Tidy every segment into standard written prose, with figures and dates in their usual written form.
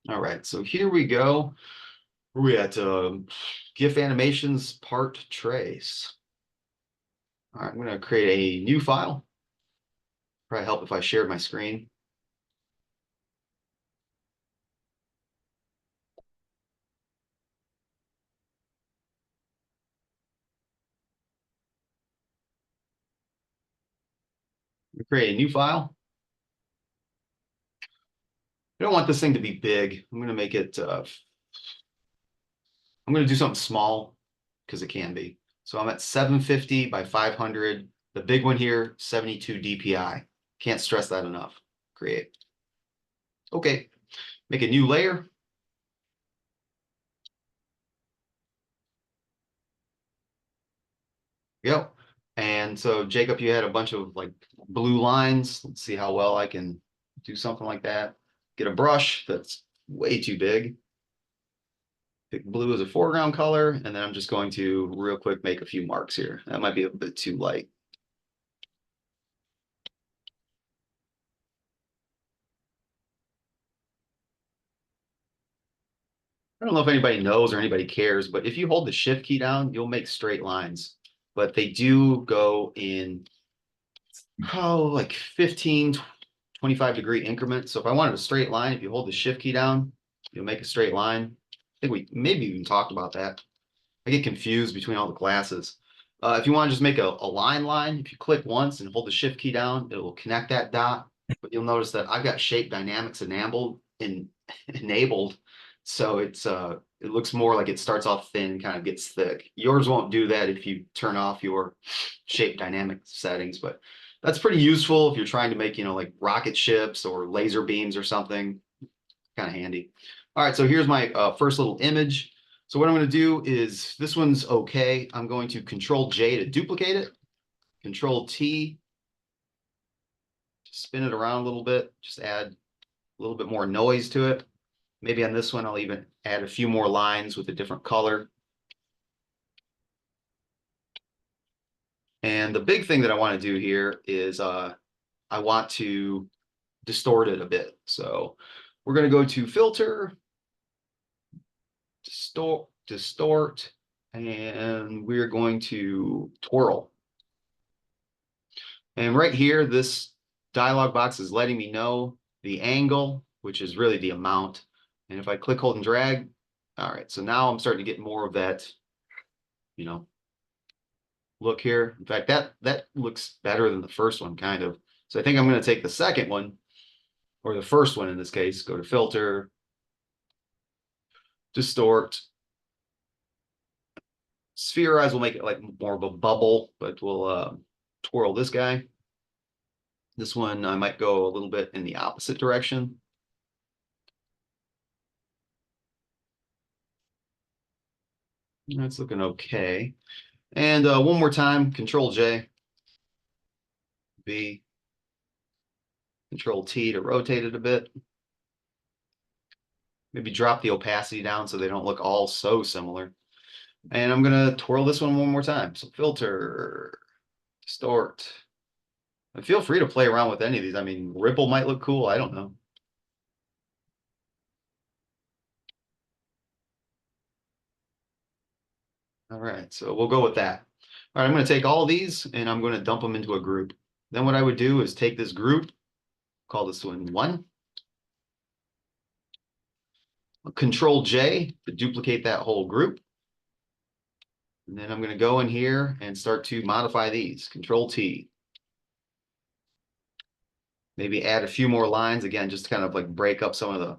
All right, so here we go. Where we at? GIF animations part trace. All right, I'm going to create a new file. Probably help if I shared my screen. Create a new file. I don't want this thing to be big. I'm going to make it, I'm going to do something small because it can be. So I'm at 750 by 500. The big one here, 72 DPI. Can't stress that enough. Create. Okay, make a new layer. Yep. And so Jacob, you had a bunch of like blue lines. Let's see how well I can do something like that. Get a brush that's way too big. Pick blue as a foreground color, and then I'm just going to real quick make a few marks here. That might be a bit too light. I don't know if anybody knows or anybody cares, but if you hold the shift key down, you'll make straight lines. But they do go in like 15, 25-degree increments. So if I wanted a straight line, if you hold the shift key down, you'll make a straight line. I think we maybe even talked about that. I get confused between all the classes. If you want to just make a line, if you click once and hold the shift key down, it will connect that dot. But you'll notice that I've got shape dynamics enabled. So it looks more like it starts off thin and kind of gets thick. Yours won't do that if you turn off your shape dynamic settings, but that's pretty useful if you're trying to make, like rocket ships or laser beams or something. Kind of handy. All right, so here's my first little image. So what I'm going to do is, this one's okay. I'm going to Control J to duplicate it, Control T to spin it around a little bit, just add a little bit more noise to it. Maybe on this one, I'll even add a few more lines with a different color. And the big thing that I want to do here is I want to distort it a bit. So we're going to go to Filter, Distort, and we're going to Twirl. And right here, this dialog box is letting me know the angle, which is really the amount. And if I click, hold, and drag, all right, so now I'm starting to get more of that, look here. In fact, that looks better than the first one, kind of. So I think I'm going to take the second one, or the first one in this case, go to Filter, Distort, Spherize will make it like more of a bubble, but we'll twirl this guy. This one, I might go a little bit in the opposite direction. That's looking okay. And one more time, Control J, B, Control T to rotate it a bit. Maybe drop the opacity down so they don't look all so similar. And I'm going to twirl this one more time. So Filter, Distort. And feel free to play around with any of these. I mean, Ripple might look cool. I don't know. All right, so we'll go with that. All right, I'm going to take all these and I'm going to dump them into a group. Then what I would do is take this group, call this one 1. Control J to duplicate that whole group. And then I'm going to go in here and start to modify these. Control T. Maybe add a few more lines, again, just to kind of like break up some of the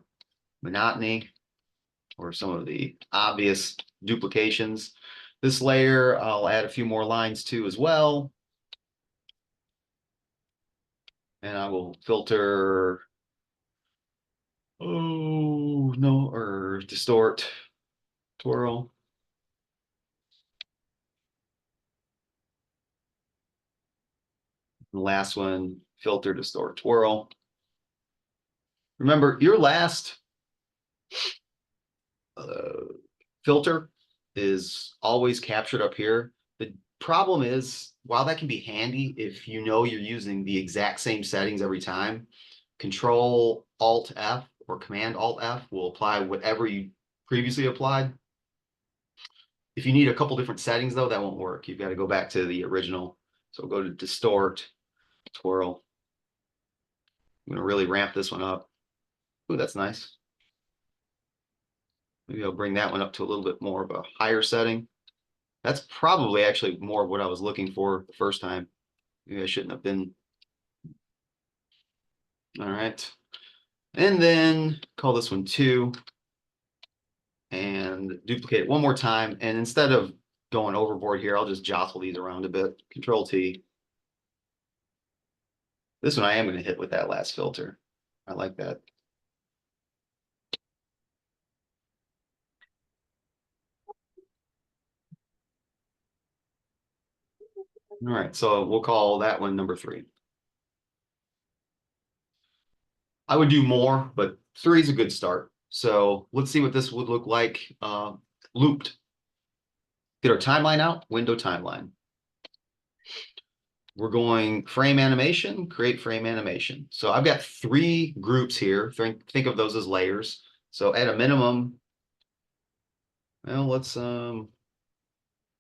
monotony or some of the obvious duplications. This layer, I'll add a few more lines to as well. And I will filter, oh, no, or distort, twirl. The last one, filter, distort, twirl. Remember, your last filter is always captured up here. The problem is, while that can be handy if you know you're using the exact same settings every time, Control Alt F or Command Alt F will apply whatever you previously applied. If you need a couple different settings though, that won't work. You've got to go back to the original. So go to distort, twirl. I'm gonna really ramp this one up. Ooh, that's nice. Maybe I'll bring that one up to a little bit more of a higher setting. That's probably actually more of what I was looking for the first time. Maybe I shouldn't have been. All right. And then call this one 2 and duplicate it one more time. And instead of going overboard here, I'll just jostle these around a bit. Control T. This one I am going to hit with that last filter. I like that. All right, so we'll call that one number 3. I would do more, but 3 is a good start. So let's see what this would look like looped. Get our timeline out, window timeline. We're going frame animation, create frame animation. So I've got 3 groups here. Think of those as layers. So at a minimum, well, let's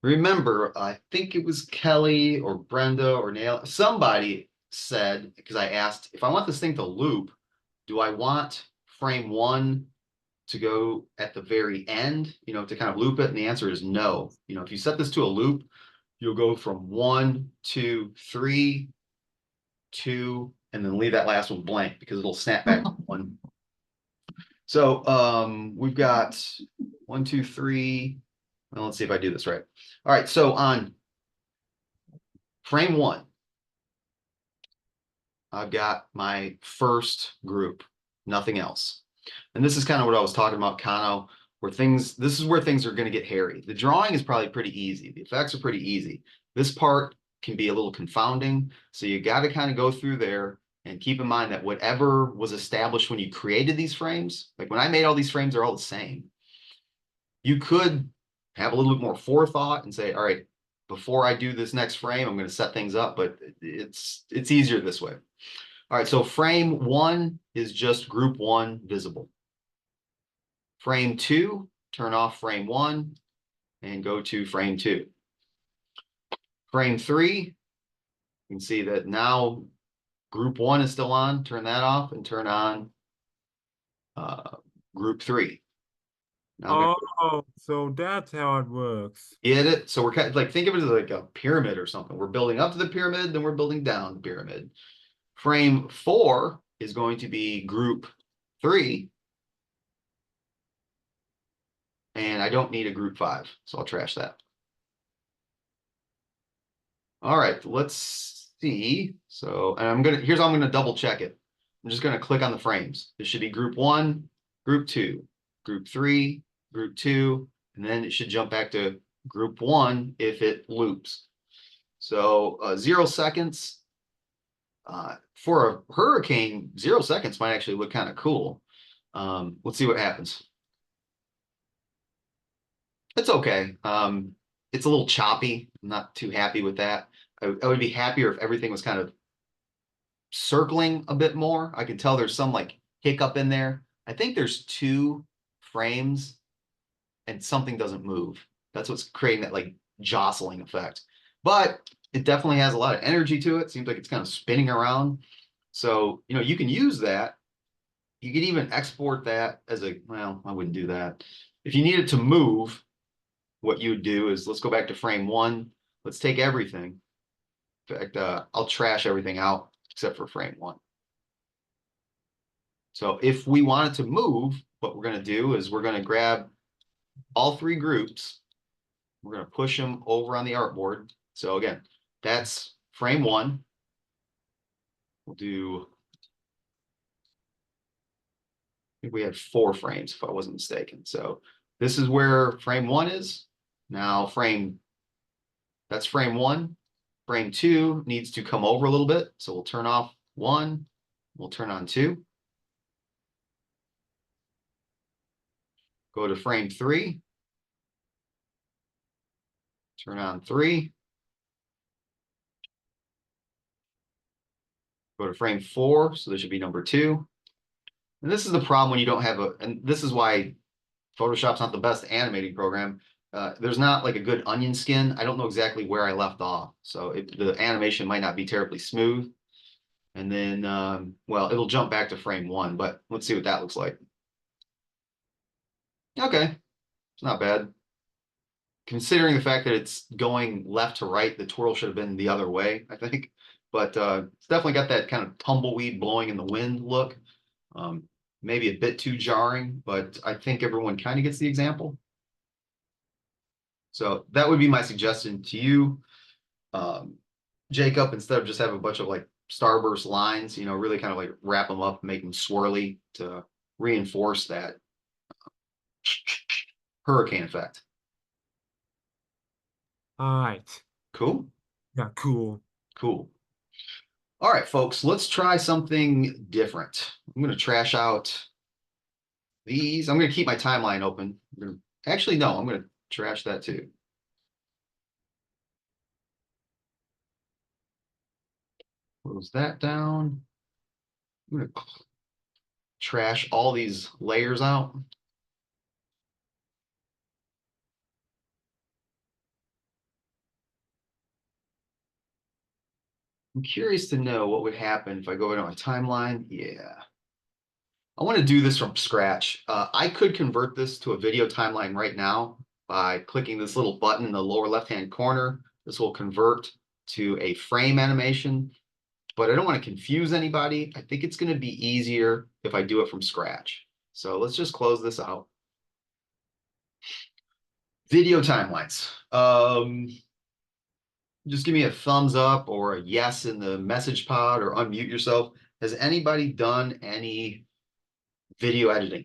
remember, I think it was Kelly or Brenda or Nail. Somebody said, because I asked, if I want this thing to loop, do I want frame 1 to go at the very end, to kind of loop it? And the answer is no. If you set this to a loop, you'll go from 1, 2, 3, 2, and then leave that last one blank because it'll snap back to 1. So we've got 1, 2, 3. Well, let's see if I do this right. All right, so on frame 1, I've got my first group, nothing else. And this is kind of what I was talking about, Kano, this is where things are going to get hairy. The drawing is probably pretty easy. The effects are pretty easy. This part can be a little confounding. So you got to kind of go through there and keep in mind that whatever was established when you created these frames, like when I made all these frames, they're all the same. You could have a little bit more forethought and say, all right, before I do this next frame, I'm going to set things up, but it's easier this way. All right, so frame 1 is just group 1 visible. Frame 2, turn off frame 1 and go to frame 2. Frame 3, you can see that now group 1 is still on. Turn that off and turn on group 3. Now so that's how it works. Get it? So we're kind of like, think of it as like a pyramid or something. We're building up to the pyramid, then we're building down the pyramid. Frame 4 is going to be group 3. And I don't need a group 5, so I'll trash that. All right, let's see. So, and here's how I'm gonna double check it. I'm just gonna click on the frames. It should be group 1, group 2, group 3, group 2, and then it should jump back to group 1 if it loops. So 0 seconds. For a hurricane, 0 seconds might actually look kind of cool. Let's see what happens. It's okay. It's a little choppy. I'm not too happy with that. I would be happier if everything was kind of circling a bit more. I can tell there's some like hiccup in there. I think there's 2 frames and something doesn't move. That's what's creating that like jostling effect. But it definitely has a lot of energy to it. Seems like it's kind of spinning around. So, you can use that. You could even export that as well, I wouldn't do that. If you need it to move, what you would do is, let's go back to frame 1. Let's take everything. In fact, I'll trash everything out except for frame 1. So if we want it to move, what we're going to do is we're going to grab all 3 groups. We're going to push them over on the artboard. So again, that's frame 1. We'll do, I think we had 4 frames if I wasn't mistaken. So this is where frame 1 is. Now that's frame 1. Frame 2 needs to come over a little bit. So we'll turn off 1. We'll turn on 2. Go to frame 3. Turn on 3. Go to frame 4. So this should be number 2. And this is the problem when you don't have and this is why Photoshop's not the best animating program. There's not like a good onion skin. I don't know exactly where I left off. So the animation might not be terribly smooth. And then, well, it'll jump back to frame one, but let's see what that looks like. Okay, it's not bad. Considering the fact that it's going left to right, the twirl should have been the other way, I think. But it's definitely got that kind of tumbleweed blowing in the wind look. Um, Maybe a bit too jarring, but I think everyone kind of gets the example. So that would be my suggestion to you, um, Jacob, instead of just have a bunch of like starburst lines, really kind of like wrap them up, make them swirly to reinforce that hurricane effect. All right. Cool. Yeah, cool. Cool. All right, folks, let's try something different. I'm going to trash out these. I'm going to keep my timeline open. Actually, no, I'm going to trash that too. Close that down. I'm going to trash all these layers out. I'm curious to know what would happen if I go into my timeline. Yeah. I want to do this from scratch. I could convert this to a video timeline right now by clicking this little button in the lower left-hand corner. This will convert to a frame animation, but I don't want to confuse anybody. I think it's going to be easier if I do it from scratch. So let's just close this out. Video timelines. Just give me a thumbs up or a yes in the message pod or unmute yourself. Has anybody done any video editing?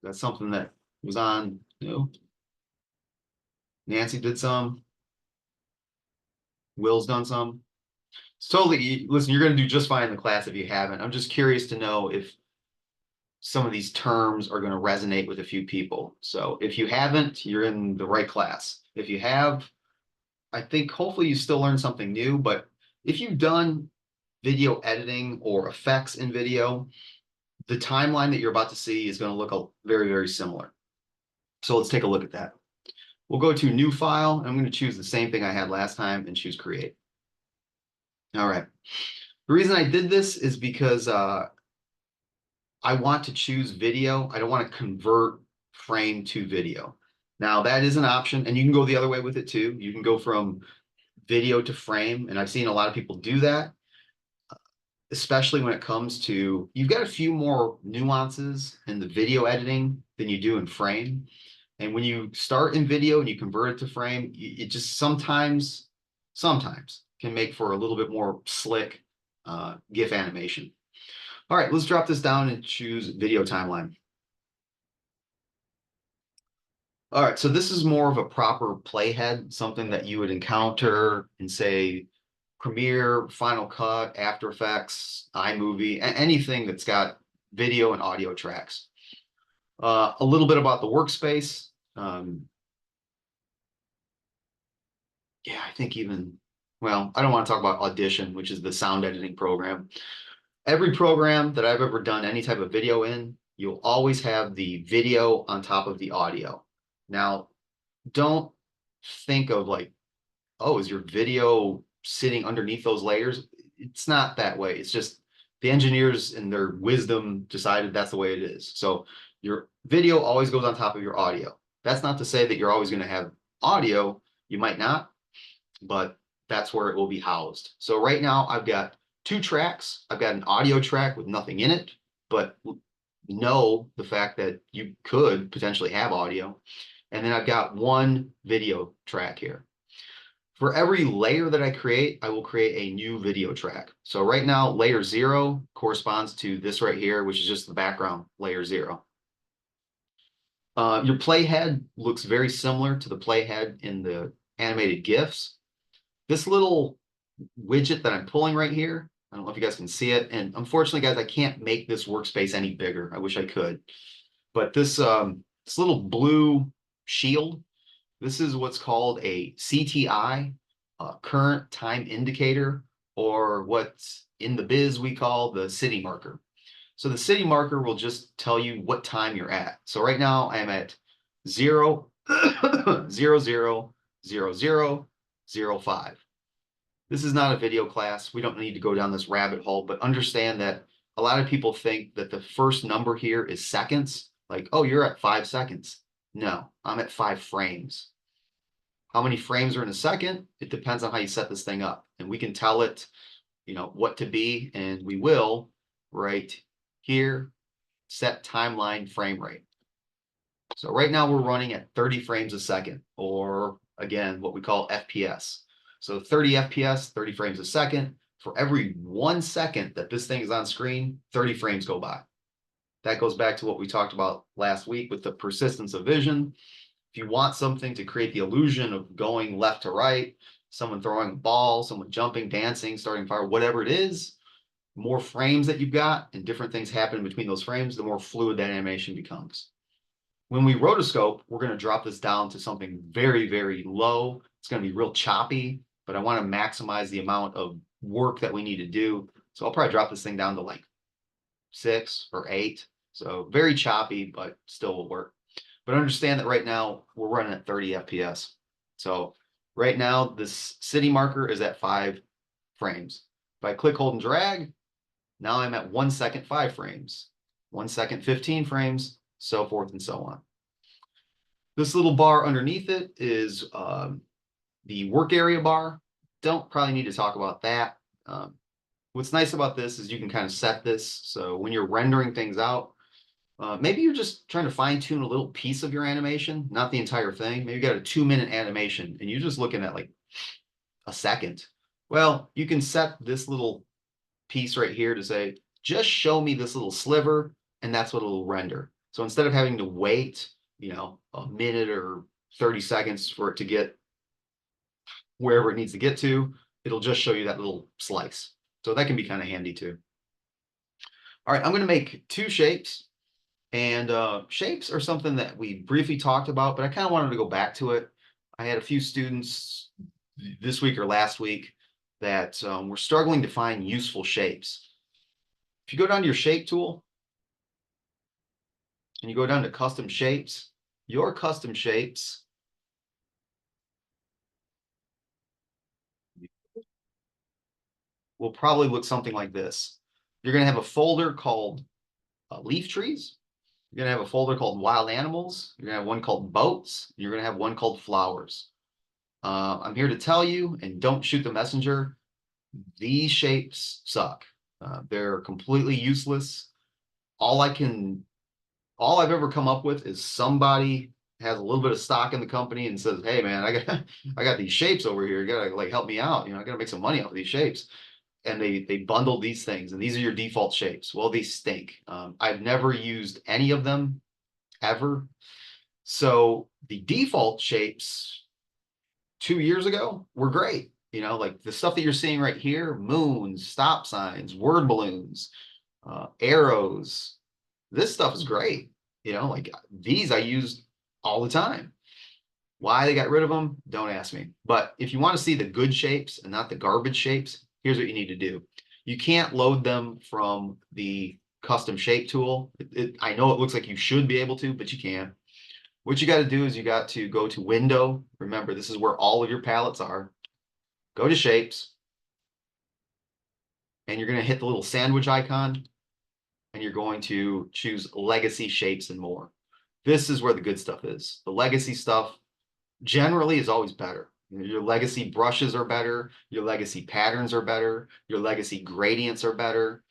That's something that was on, Nancy did some, Will's done some. It's totally, listen, you're going to do just fine in the class if you haven't. I'm just curious to know if some of these terms are going to resonate with a few people. So if you haven't, you're in the right class. If you have, I think hopefully you still learn something new, but if you've done video editing or effects in video, the timeline that you're about to see is going to look very, very similar. So let's take a look at that. We'll go to new file. And I'm going to choose the same thing I had last time and choose create. All right. The reason I did this is because I want to choose video. I don't want to convert frame to video. Now that is an option, and you can go the other way with it too. You can go from video to frame, and I've seen a lot of people do that, especially when it comes to, you've got a few more nuances in the video editing than you do in frame. And when you start in video and you convert it to frame, it just sometimes can make for a little bit more slick GIF animation. All right, let's drop this down and choose video timeline. All right, so this is more of a proper playhead, something that you would encounter in, say, Premiere, Final Cut, After Effects, iMovie, anything that's got video and audio tracks. A little bit about the workspace. Yeah, I think even, well, I don't want to talk about Audition, which is the sound editing program. Every program that I've ever done any type of video in, you'll always have the video on top of the audio. Now, don't think of like, oh, is your video sitting underneath those layers? It's not that way. It's just the engineers in their wisdom decided that's the way it is. So your video always goes on top of your audio. That's not to say that you're always going to have audio. You might not, but that's where it will be housed. So right now I've got two tracks. I've got an audio track with nothing in it, but know the fact that you could potentially have audio. And then I've got one video track here. For every layer that I create, I will create a new video track. So right now, layer 0 corresponds to this right here, which is just the background, layer 0. Your playhead looks very similar to the playhead in the animated GIFs. This little widget that I'm pulling right here, I don't know if you guys can see it. And unfortunately, guys, I can't make this workspace any bigger. I wish I could. But this little blue shield, this is what's called a CTI. current time indicator, or what's in the biz we call the city marker. So the city marker will just tell you what time you're at. So right now I'm at 0, 0, 0, 0, 0, 0, 5. This is not a video class. We don't need to go down this rabbit hole, but understand that a lot of people think that the first number here is seconds. Like, oh, you're at 5 seconds. No, I'm at 5 frames. How many frames are in a second? It depends on how you set this thing up. And we can tell it, what to be, and we will right here, set timeline frame rate. So right now we're running at 30 frames a second, or again, what we call FPS. So 30 FPS, 30 frames a second. For every 1 second that this thing is on screen, 30 frames go by. That goes back to what we talked about last week with the persistence of vision. If you want something to create the illusion of going left to right, someone throwing a ball, someone jumping, dancing, starting fire, whatever it is, more frames that you've got and different things happen between those frames, the more fluid that animation becomes. When we rotoscope, we're going to drop this down to something very, very low. It's going to be real choppy, but I want to maximize the amount of work that we need to do. So I'll probably drop this thing down to like 6 or 8. So very choppy, but still will work. But understand that right now we're running at 30 FPS. So right now this city marker is at 5 frames. If I click, hold, and drag, now I'm at 1 second, 5 frames, 1 second, 15 frames, so forth and so on. This little bar underneath it is the work area bar. Don't probably need to talk about that. What's nice about this is you can kind of set this. So when you're rendering things out, maybe you're just trying to fine tune a little piece of your animation, not the entire thing. Maybe you got a 2-minute animation and you're just looking at like a second. Well, you can set this little piece right here to say, just show me this little sliver, and that's what it'll render. So instead of having to wait, a minute or 30 seconds for it to get wherever it needs to get to, it'll just show you that little slice. So that can be kind of handy too. All right, I'm going to make 2 shapes. And shapes are something that we briefly talked about, but I kind of wanted to go back to it. I had a few students this week or last week that were struggling to find useful shapes. If you go down to your shape tool and you go down to custom shapes, your custom shapes will probably look something like this. You're going to have a folder called leaf trees. You're going to have a folder called wild animals. You're going to have one called boats. You're going to have one called flowers. I'm here to tell you, and don't shoot the messenger, these shapes suck. They're completely useless. All I've ever come up with is somebody has a little bit of stock in the company and says, hey man, I got these shapes over here. You gotta like help me out. I gotta make some money off of these shapes. And they bundle these things, and these are your default shapes. Well, they stink. I've never used any of them ever. So the default shapes 2 years ago were great. Like the stuff that you're seeing right here, moons, stop signs, word balloons, arrows. This stuff is great. Like these I used all the time. Why they got rid of them, don't ask me. But if you want to see the good shapes and not the garbage shapes, here's what you need to do. You can't load them from the custom shape tool. I know it looks like you should be able to, but you can't. What you got to do is you got to go to Window. Remember, this is where all of your palettes are. Go to Shapes, and you're going to hit the little sandwich icon, and you're going to choose Legacy Shapes and More. This is where the good stuff is. The legacy stuff generally is always better. Your legacy brushes are better. Your legacy patterns are better. Your legacy gradients are better.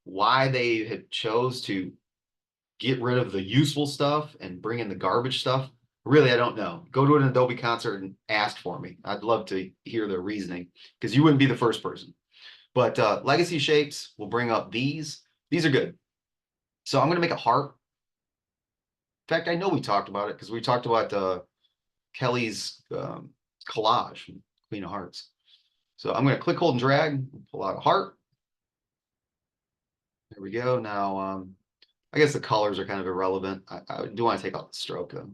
Why they had chose to get rid of the useful stuff and bring in the garbage stuff, really, I don't know. Go to an Adobe concert and ask for me. I'd love to hear their reasoning because you wouldn't be the first person. But legacy shapes will bring up these. These are good. So I'm going to make a heart. In fact, I know we talked about it because we talked about Kelly's collage, Queen of Hearts. So I'm going to click, hold, and drag, pull out a heart. There we go. Now, I guess the colors are kind of irrelevant. I do want to take out the stroke though.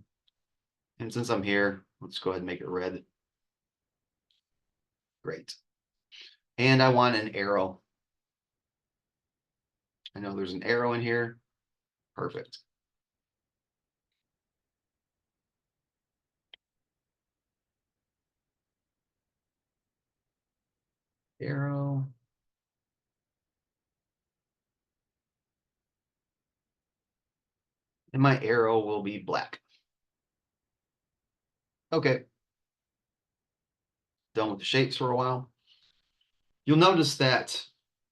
And since I'm here, let's go ahead and make it red. Great. And I want an arrow. I know there's an arrow in here. Perfect. Arrow. And my arrow will be black. Okay. Done with the shapes for a while. You'll notice that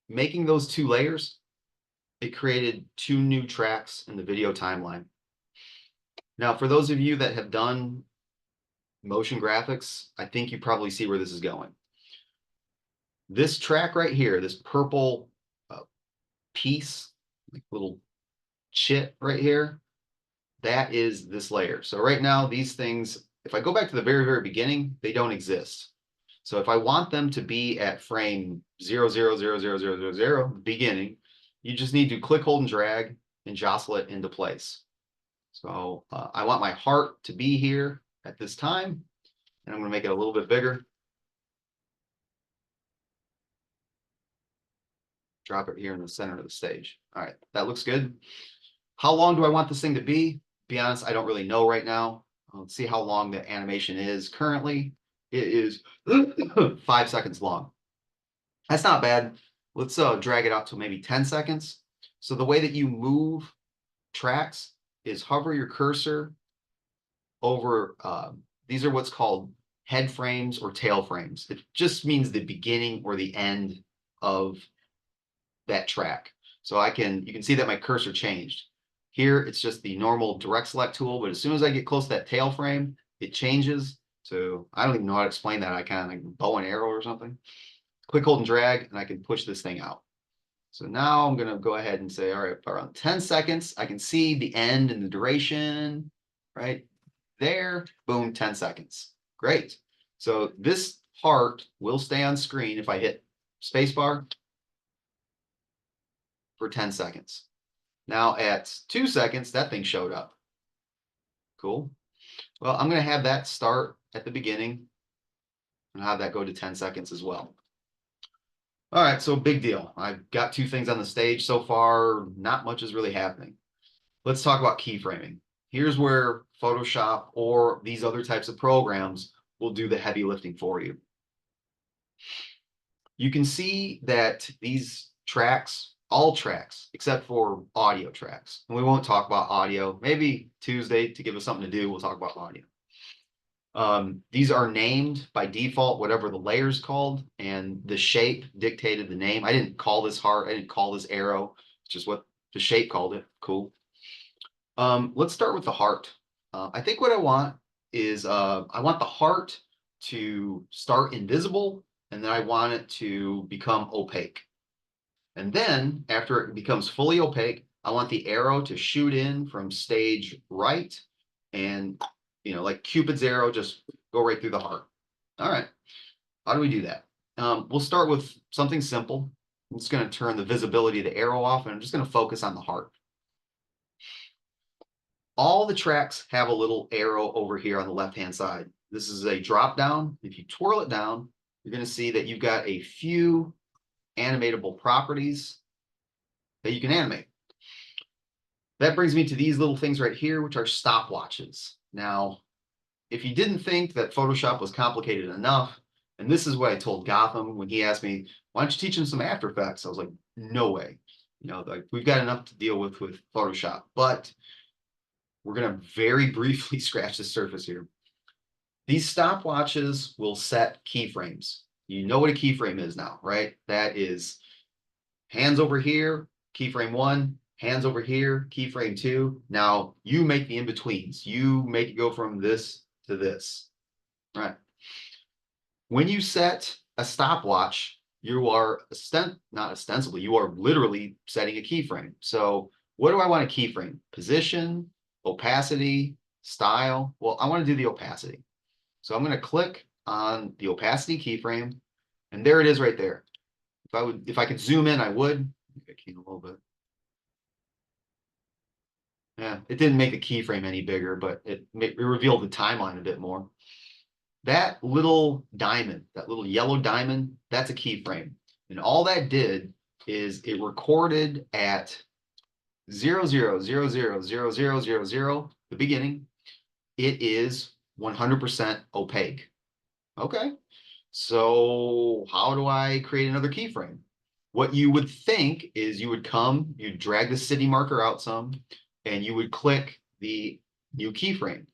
making those two layers, it created two new tracks in the video timeline. Now, for those of you that have done motion graphics, I think you probably see where this is going. This track right here, this purple piece, like little chit right here, that is this layer. So right now, these things, if I go back to the very, very beginning, they don't exist. So if I want them to be at frame 0, 0, 0, 0, 0, 0, 0, beginning, you just need to click, hold, and drag and jostle it into place. So I want my heart to be here at this time, and I'm going to make it a little bit bigger. Drop it here in the center of the stage. All right, that looks good. How long do I want this thing to be? Be honest, I don't really know right now. Let's see how long the animation is. Currently, it is 5 seconds long. That's not bad. Let's drag it out to maybe 10 seconds. So the way that you move tracks is hover your cursor over, these are what's called head frames or tail frames. It just means the beginning or the end of that track. So you can see that my cursor changed. Here, it's just the normal direct select tool, but as soon as I get close to that tail frame, it changes. So I don't even know how to explain that. I kind of like bow and arrow or something. Click, hold, and drag, and I can push this thing out. So now I'm going to go ahead and say, all right, around 10 seconds, I can see the end and the duration right there. Boom, 10 seconds. Great. So this heart will stay on screen if I hit spacebar for 10 seconds. Now at 2 seconds, that thing showed up. Cool. Well, I'm going to have that start at the beginning and have that go to 10 seconds as well. All right, so big deal. I've got two things on the stage so far. Not much is really happening. Let's talk about keyframing. Here's where Photoshop or these other types of programs will do the heavy lifting for you. You can see that these tracks, all tracks, except for audio tracks, and we won't talk about audio. Maybe Tuesday to give us something to do, we'll talk about audio. These are named by default, whatever the layer is called, and the shape dictated the name. I didn't call this heart, I didn't call this arrow. It's just what the shape called it. Cool. Let's start with the heart. I think what I want is I want the heart to start invisible, and then I want it to become opaque. And then after it becomes fully opaque, I want the arrow to shoot in from stage right and, like Cupid's arrow, just go right through the heart. All right. How do we do that? We'll start with something simple. I'm just going to turn the visibility of the arrow off, and I'm just going to focus on the heart. All the tracks have a little arrow over here on the left-hand side. This is a drop down. If you twirl it down, you're going to see that you've got a few animatable properties that you can animate. That brings me to these little things right here, which are stopwatches. Now, if you didn't think that Photoshop was complicated enough, and this is what I told Gotham when he asked me, why don't you teach him some After Effects? I was like, no way. Like we've got enough to deal with Photoshop, but we're going to very briefly scratch the surface here. These stopwatches will set keyframes. You know what a keyframe is now, right? That is hands over here, keyframe 1, hands over here, keyframe 2. Now you make the in-betweens. You make it go from this to this, right? When you set a stopwatch, you are not ostensibly, you are literally setting a keyframe. So what do I want to keyframe? Position, opacity, style. Well, I want to do the opacity. So I'm going to click on the opacity keyframe, and there it is right there. If I could zoom in, I would. I can a little bit. Yeah, it didn't make the keyframe any bigger, but it revealed the timeline a bit more. That little diamond, that little yellow diamond, that's a keyframe. And all that did is it recorded at 0, 0, 0, 0, 0, 0, 0, 0, the beginning. It is 100% opaque. Okay. So how do I create another keyframe? What you would think is you would come, you drag the city marker out some, and you would click the new keyframe.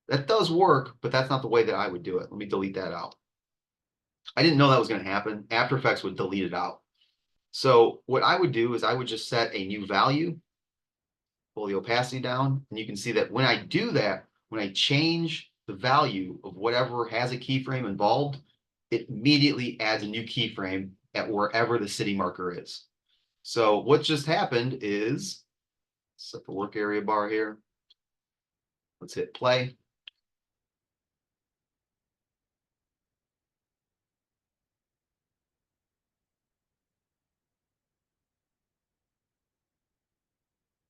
That does work, but that's not the way that I would do it. Let me delete that out. I didn't know that was going to happen. After Effects would delete it out. So what I would do is I would just set a new value, pull the opacity down, and you can see that when I do that, when I change the value of whatever has a keyframe involved, it immediately adds a new keyframe at wherever the city marker is. So what just happened is, set the work area bar here. Let's hit play.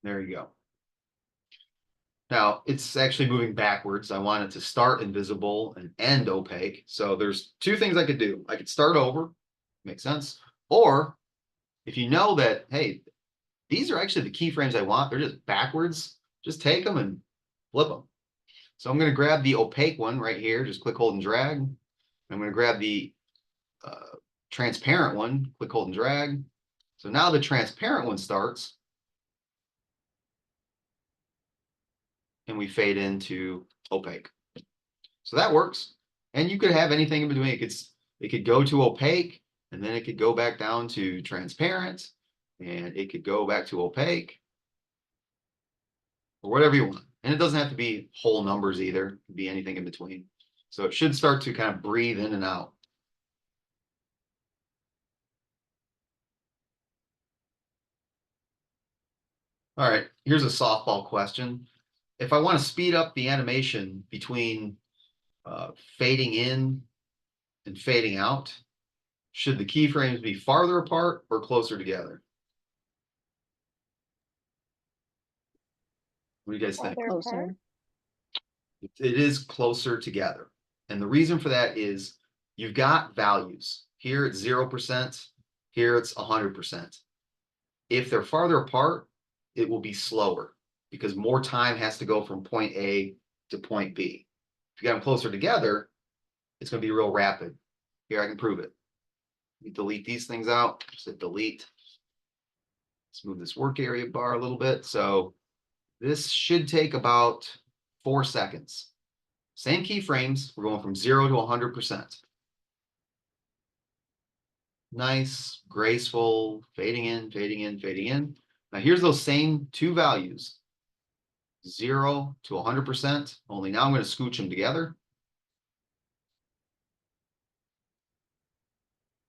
There you go. Now it's actually moving backwards. I want it to start invisible and end opaque. So there's two things I could do. I could start over, makes sense. Or if you know that, hey, these are actually the keyframes I want, they're just backwards, just take them and flip them. So I'm going to grab the opaque one right here, just click, hold, and drag. I'm going to grab the transparent one, click, hold, and drag. So now the transparent one starts, and we fade into opaque. So that works. And you could have anything in between. It could go to opaque, and then it could go back down to transparent, and it could go back to opaque, or whatever you want. And it doesn't have to be whole numbers either. It could be anything in between. So it should start to kind of breathe in and out. All right, here's a softball question. If I want to speed up the animation between fading in and fading out, should the keyframes be farther apart or closer together? What do you guys think? Closer. It is closer together. And the reason for that is you've got values. Here it's 0%, here it's 100%. If they're farther apart, it will be slower because more time has to go from point A to point B. If you got them closer together, it's going to be real rapid. Here, I can prove it. Let me delete these things out. Just hit delete. Let's move this work area bar a little bit. So this should take about 4 seconds. Same keyframes. We're going from 0 to 100%. Nice, graceful, fading in, fading in, fading in. Now here's those same two values, 0 to 100%, only now I'm going to scooch them together.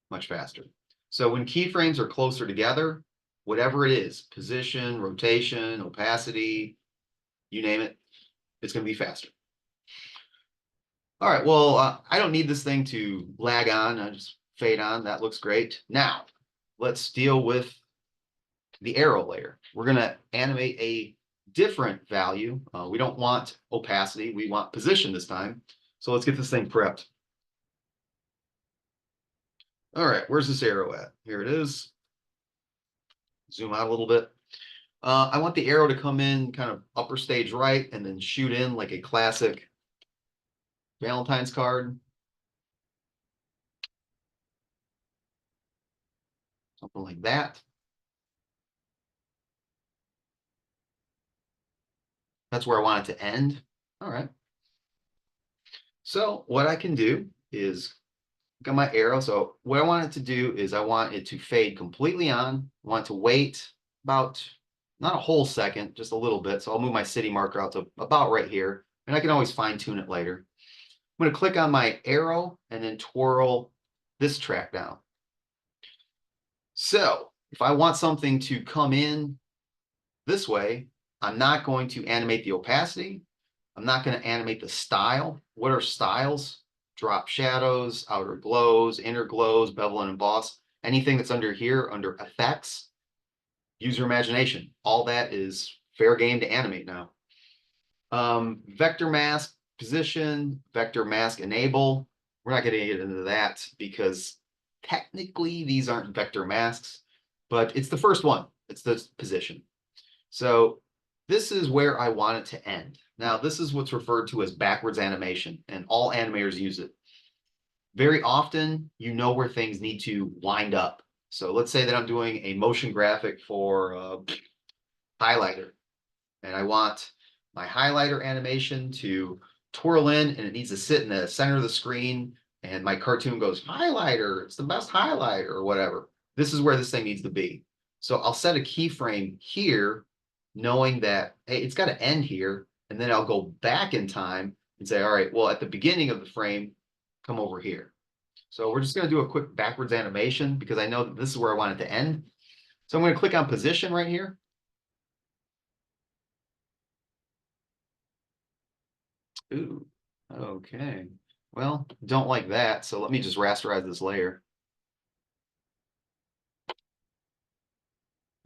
Much faster. So when keyframes are closer together, whatever it is, position, rotation, opacity, you name it, it's going to be faster. All right, well, I don't need this thing to lag on. I just fade on. That looks great. Now, let's deal with the arrow layer. We're going to animate a different value. We don't want opacity. We want position this time. So let's get this thing prepped. All right, where's this arrow at? Here it is. Zoom out a little bit. I want the arrow to come in kind of upper stage right and then shoot in like a classic Valentine's card. Something like that. That's where I want it to end. All right. So what I can do is got my arrow. So what I want it to do is I want it to fade completely on. I want it to wait about not a whole second, just a little bit. So I'll move my city marker out to about right here, and I can always fine tune it later. I'm going to click on my arrow and then twirl this track down. So if I want something to come in this way, I'm not going to animate the opacity. I'm not going to animate the style. What are styles? Drop shadows, outer glows, inner glows, bevel and emboss. Anything that's under here, under effects, use your imagination. All that is fair game to animate now. Vector mask, position, vector mask enable. We're not going to get into that because technically these aren't vector masks, but it's the first one. It's the position. So this is where I want it to end. Now, this is what's referred to as backwards animation, and all animators use it. Very often, you know where things need to wind up. So let's say that I'm doing a motion graphic for highlighter, and I want my highlighter animation to twirl in, and it needs to sit in the center of the screen, and my cartoon goes, highlighter, it's the best highlighter, or whatever. This is where this thing needs to be. So I'll set a keyframe here, knowing that, hey, it's got to end here, and then I'll go back in time and say, all right, well, at the beginning of the frame, come over here. So we're just going to do a quick backwards animation because I know that this is where I want it to end. So I'm going to click on position right here. Ooh, okay. Well, don't like that. So let me just rasterize this layer.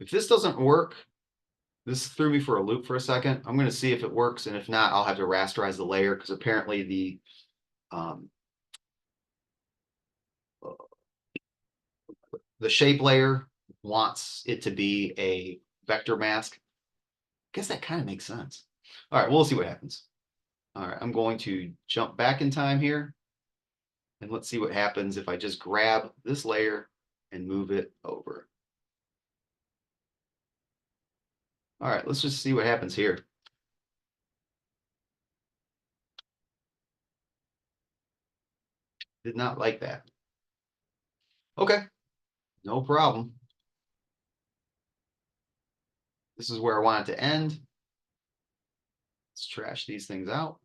If this doesn't work, this threw me for a loop for a second. I'm going to see if it works. And if not, I'll have to rasterize the layer because apparently um, the shape layer wants it to be a vector mask. I guess that kind of makes sense. All right, we'll see what happens. All right, I'm going to jump back in time here. And let's see what happens if I just grab this layer and move it over. All right, let's just see what happens here. Did not like that. Okay, no problem. This is where I want it to end. Let's trash these things out.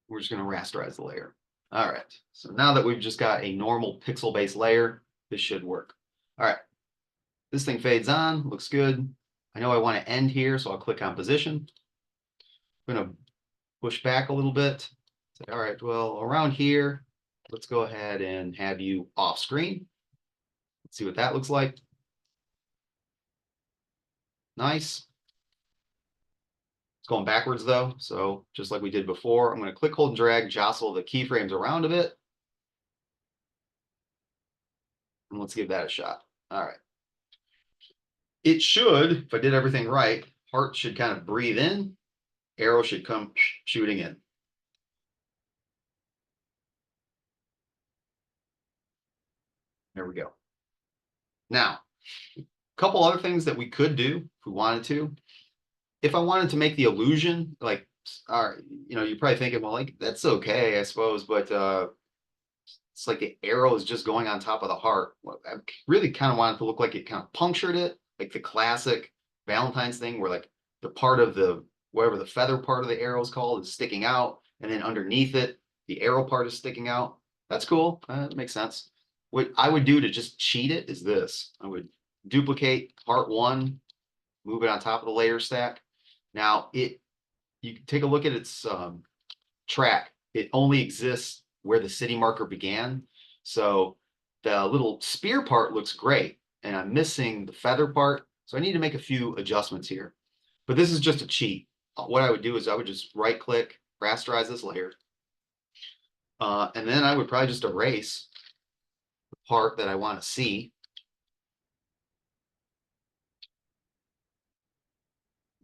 We're just going to rasterize the layer. All right, so now that we've just got a normal pixel-based layer, this should work. All right, this thing fades on, looks good. I know I want to end here, so I'll click on position. I'm going to push back a little bit. Say, all right, well, around here, let's go ahead and have you off screen. Let's see what that looks like. Nice. It's going backwards though. So just like we did before, I'm going to click, hold, and drag, jostle the keyframes around a bit. And let's give that a shot. All right. It should, if I did everything right, heart should kind of breathe in, arrow should come shooting in. There we go. Now, a couple other things that we could do if we wanted to. If I wanted to make the illusion, like, all right, you're probably thinking, well, like, that's okay, I suppose, but it's like the arrow is just going on top of the heart. Well, I really kind of wanted it to look like it kind of punctured it, like the classic Valentine's thing where like the part of the, whatever the feather part of the arrow is called is sticking out. And then underneath it, the arrow part is sticking out. That's cool. That makes sense. What I would do to just cheat it is this. I would duplicate part one, move it on top of the layer stack. Now you can take a look at its track. It only exists where the city marker began. So the little spear part looks great, and I'm missing the feather part. So I need to make a few adjustments here. But this is just a cheat. What I would do is I would just right click, rasterize this layer. And then I would probably just erase the part that I want to see.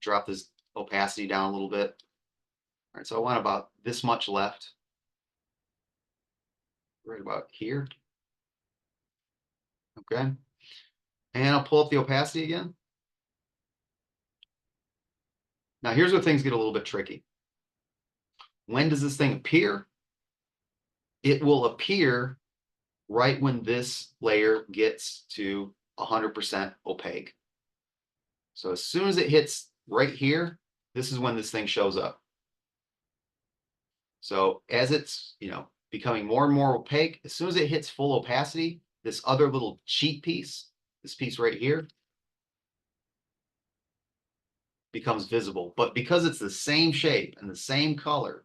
Drop this opacity down a little bit. All right, so I want about this much left. Right about here. Okay. And I'll pull up the opacity again. Now here's where things get a little bit tricky. When does this thing appear? It will appear right when this layer gets to 100% opaque. So as soon as it hits right here, this is when this thing shows up. So as it's, becoming more and more opaque, as soon as it hits full opacity, this other little cheat piece, this piece right here, becomes visible. But because it's the same shape and the same color,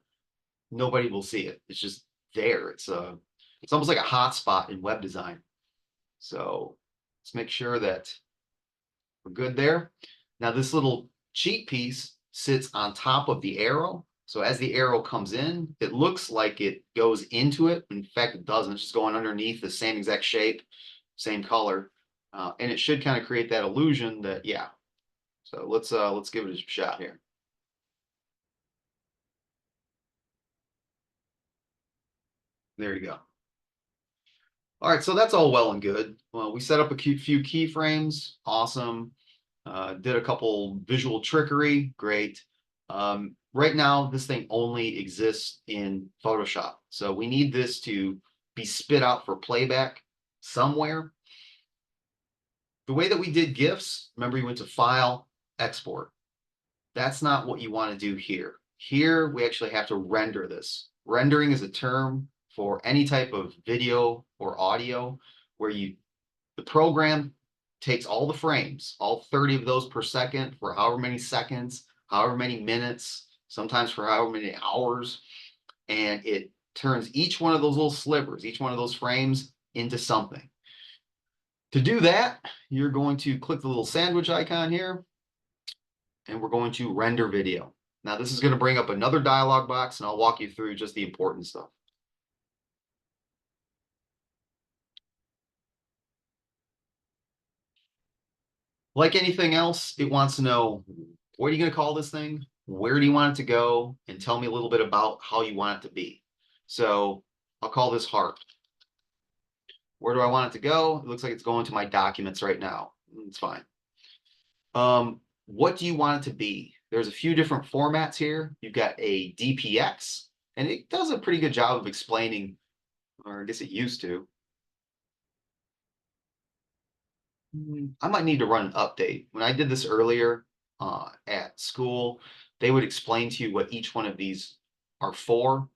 nobody will see it. It's just there. It's almost like a hotspot in web design. So let's make sure that we're good there. Now this little cheat piece sits on top of the arrow. So as the arrow comes in, it looks like it goes into it. In fact, it doesn't. It's just going underneath the same exact shape, same color. And it should kind of create that illusion that, yeah. So let's give it a shot here. There you go. All right, so that's all well and good. Well, we set up a few keyframes. Awesome. Did a couple visual trickery. Great. Right now, this thing only exists in Photoshop. So we need this to be spit out for playback somewhere. The way that we did GIFs, remember you went to File, Export. That's not what you want to do here. Here, we actually have to render this. Rendering is a term for any type of video or audio where the program takes all the frames, all 30 of those per second for however many seconds, however many minutes, sometimes for however many hours, and it turns each one of those little slivers, each one of those frames into something. To do that, you're going to click the little sandwich icon here, and we're going to render video. Now, this is going to bring up another dialog box, and I'll walk you through just the important stuff. Like anything else, it wants to know, what are you going to call this thing? Where do you want it to go? And tell me a little bit about how you want it to be. So I'll call this heart. Where do I want it to go? It looks like it's going to my documents right now. It's fine. What do you want it to be? There's a few different formats here. You've got a DPX, and it does a pretty good job of explaining, or I guess it used to. I might need to run an update. When I did this earlier at school, they would explain to you what each one of these are for.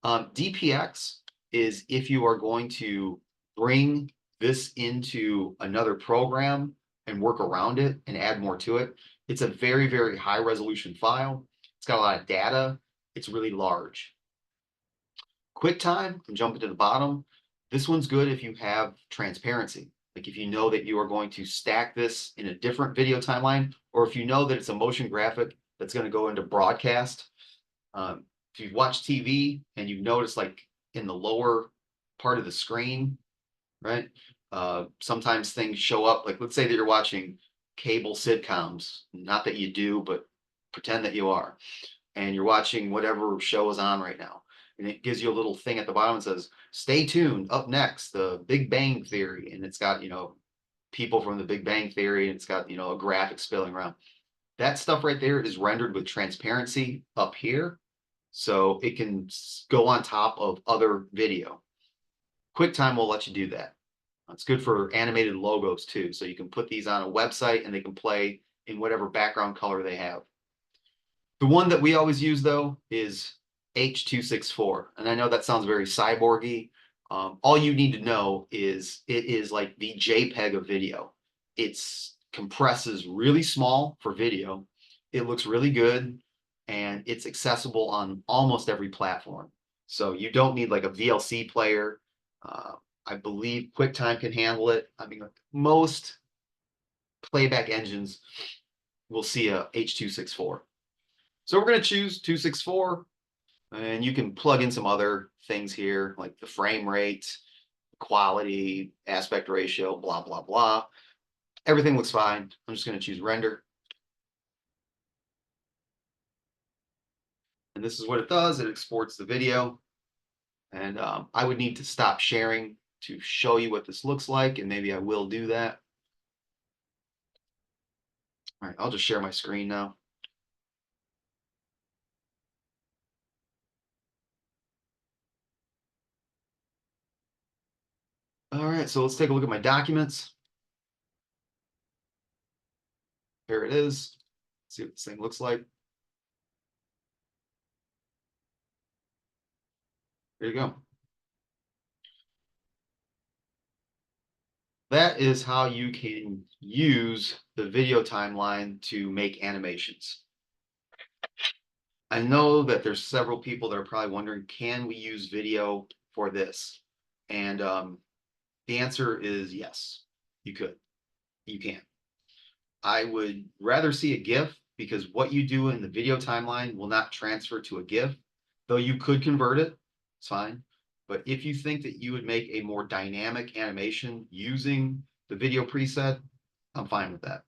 DPX is if you are going to bring this into another program and work around it and add more to it. It's a very, very high resolution file. It's got a lot of data. It's really large. QuickTime, I'm jumping to the bottom. This one's good if you have transparency. Like if you know that you are going to stack this in a different video timeline, or if you know that it's a motion graphic that's going to go into broadcast. If you've watched TV and you've noticed like in the lower part of the screen, right? Sometimes things show up, like let's say that you're watching cable sitcoms, not that you do, but pretend that you are, and you're watching whatever show is on right now. And it gives you a little thing at the bottom that says, stay tuned, up next, the Big Bang Theory. And it's got, people from the Big Bang Theory, and it's got, a graphic spilling around. That stuff right there is rendered with transparency up here. So it can go on top of other video. QuickTime will let you do that. It's good for animated logos too. So you can put these on a website and they can play in whatever background color they have. The one that we always use though is H.264. And I know that sounds very cyborgy. All you need to know is it is like the JPEG of video. It's compresses really small for video. It looks really good and it's accessible on almost every platform. So you don't need like a VLC player. I believe QuickTime can handle it. I mean, most playback engines will see a H.264. So we're going to choose 264, and you can plug in some other things here, like the frame rate, quality, aspect ratio, blah, blah, blah. Everything looks fine. I'm just going to choose render. And this is what it does. It exports the video. And I would need to stop sharing to show you what this looks like, and maybe I will do that. All right, I'll just share my screen now. All right, so let's take a look at my documents. Here it is. See what this thing looks like. There you go. That is how you can use the video timeline to make animations. I know that there's several people that are probably wondering, can we use video for this? And the answer is yes, you could. You can. I would rather see a GIF because what you do in the video timeline will not transfer to a GIF, though you could convert it, it's fine. But if you think that you would make a more dynamic animation using the video preset, I'm fine with that.